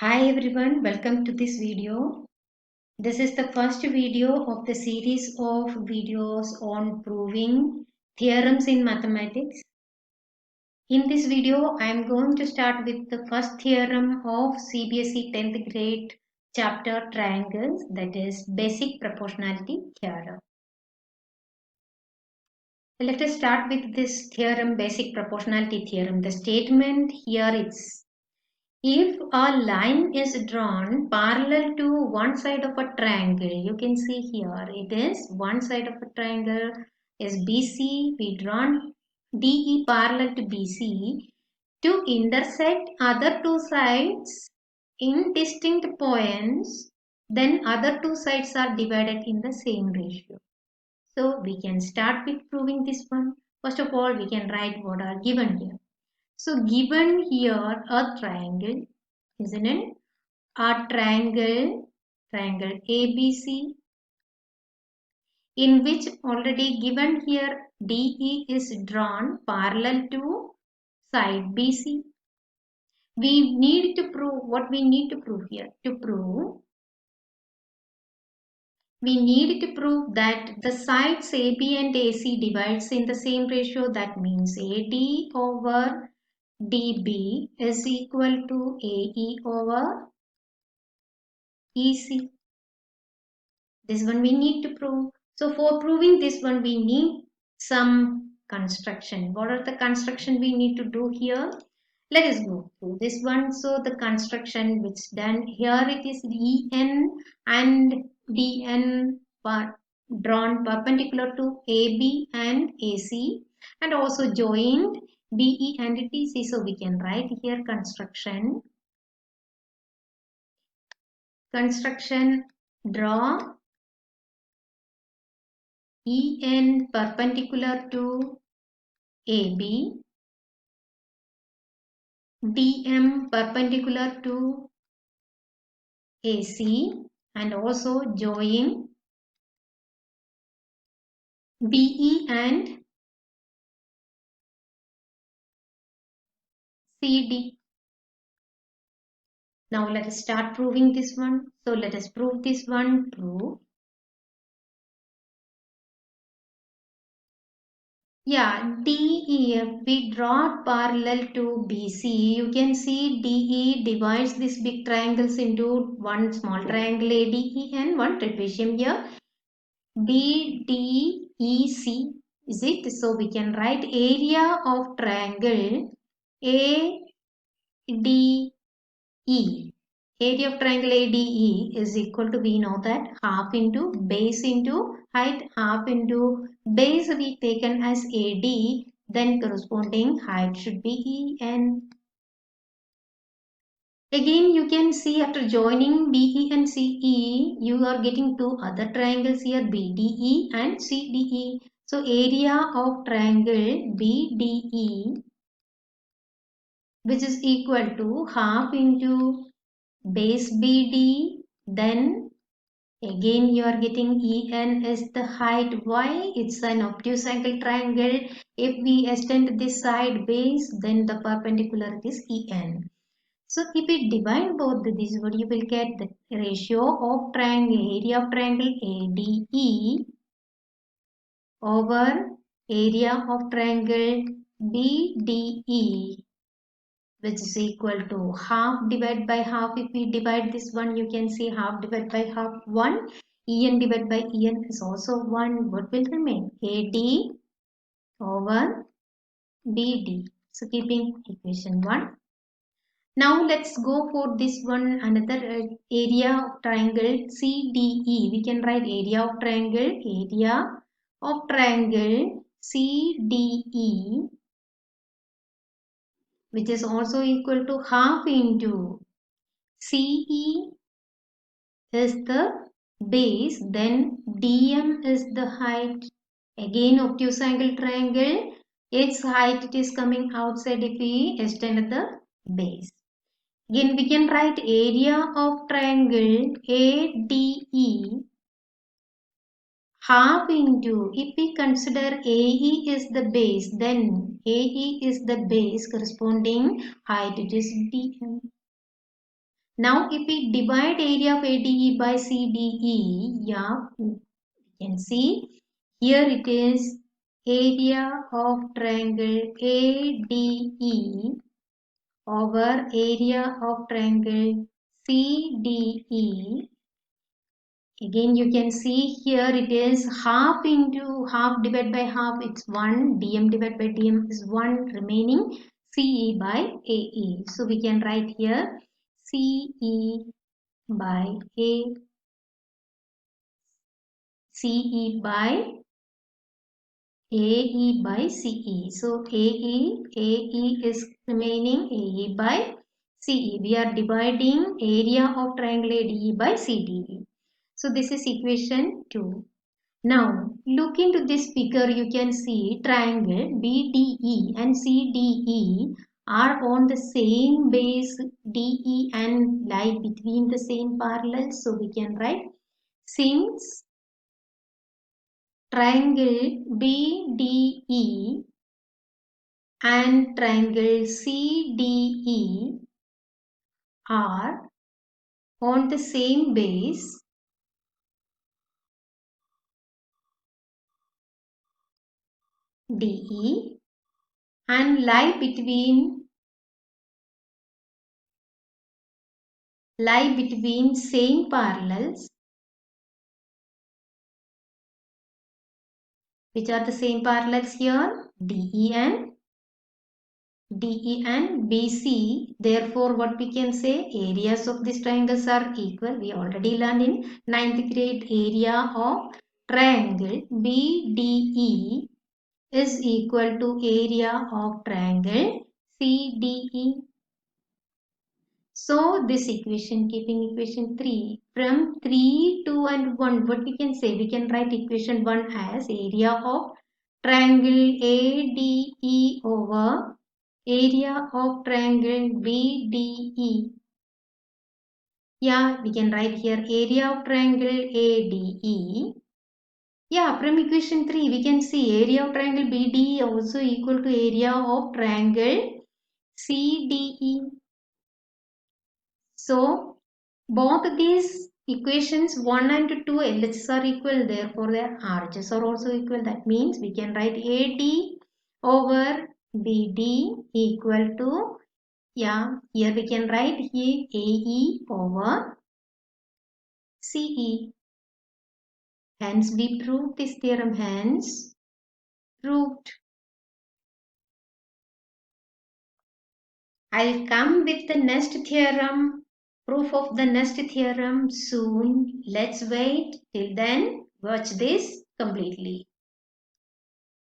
Hi everyone, welcome to this video. This is the first video of the series of videos on proving theorems in mathematics. In this video, I am going to start with the first theorem of CBSE 10th grade chapter triangles, that is basic proportionality theorem. Let us start with this theorem, basic proportionality theorem. The statement here is: if a line is drawn parallel to one side of a triangle, you can see here it is one side of a triangle is BC. We drawn DE parallel to BC to intersect other two sides in distinct points, then other two sides are divided in the same ratio. So we can start with proving this one. First of all, we can write what are given here. So given here a triangle, isn't it? A triangle ABC, in which already given here DE is drawn parallel to side BC. We need to prove what we need to prove here. We need to prove that the sides AB and AC divides in the same ratio. That means AD over DB is equal to AE over EC. This one we need to prove. So for proving this one, we need some construction. What are the construction we need to do here? Let us go through this one. So the construction which done here, it is EN and DN drawn perpendicular to AB and AC, and also joined BE and TC. So we can write here construction. Draw EN perpendicular to AB, DM perpendicular to AC, and also join BE and CD. Now let us start proving this one. So let us prove this one. Prove. Yeah, DEF, we draw parallel to BC. You can see DE divides these big triangles into one small triangle ADE and one trapezium here. BDEC is it? So we can write area of triangle ADE. Area of triangle ADE is equal to, we know that, half into base into height, half into base we taken as AD, then corresponding height should be EN. Again, you can see after joining BE and CE, you are getting two other triangles here, BDE and CDE. So area of triangle BDE, which is equal to half into base BD, then again you are getting EN is the height. Why? It's an obtuse angle triangle. If we extend this side base, then the perpendicular is EN. So if we divide both these, what you will get? The ratio of triangle, area of triangle ADE over area of triangle BDE, which is equal to half divided by half. If we divide this one, you can see half divided by half 1. EN divided by EN is also 1. What will remain? AD over BD. So keeping equation 1. Now let's go for this one, another area of triangle CDE. We can write area of triangle CDE, which is also equal to half into CE is the base, then DM is the height. Again obtuse angle triangle, its height it is coming outside if we extend the base. Again we can write area of triangle ADE half into, if we consider AE is the base, then AE is the base, corresponding height it is DM. Now if we divide area of ADE by CDE, yeah, you can see here it is area of triangle ADE over area of triangle CDE. Again you can see here it is half into half divided by half, it's 1, dm divided by dm is 1, remaining CE by AE. So we can write here CE by A, CE by AE by CE. So AE is remaining AE by CE. We are dividing area of triangle ADE by CDE. So this is equation 2. Now look into this figure, you can see triangle BDE and CDE are on the same base DE and lie between the same parallels. So we can write since triangle BDE and triangle CDE are on the same base DE and lie between same parallels, which are the same parallels here DE and BC. Therefore what we can say, areas of these triangles are equal. We already learned in 9th grade, area of triangle BDE is equal to area of triangle CDE. So this equation, keeping equation 3, from 3, 2 and 1, what we can say? We can write equation 1 as area of triangle ADE over area of triangle BDE. Yeah, we can write here area of triangle ADE. Yeah, from equation 3, we can see area of triangle BDE also equal to area of triangle CDE. So both these equations 1 and 2 LHS are equal, therefore their RHS are also equal. That means we can write AD over BD equal to, yeah, here we can write here AE over CE. Hence we proved this theorem, hence proved. I'll come with the next theorem, proof of the next theorem soon. Let's wait. Till then, watch this completely.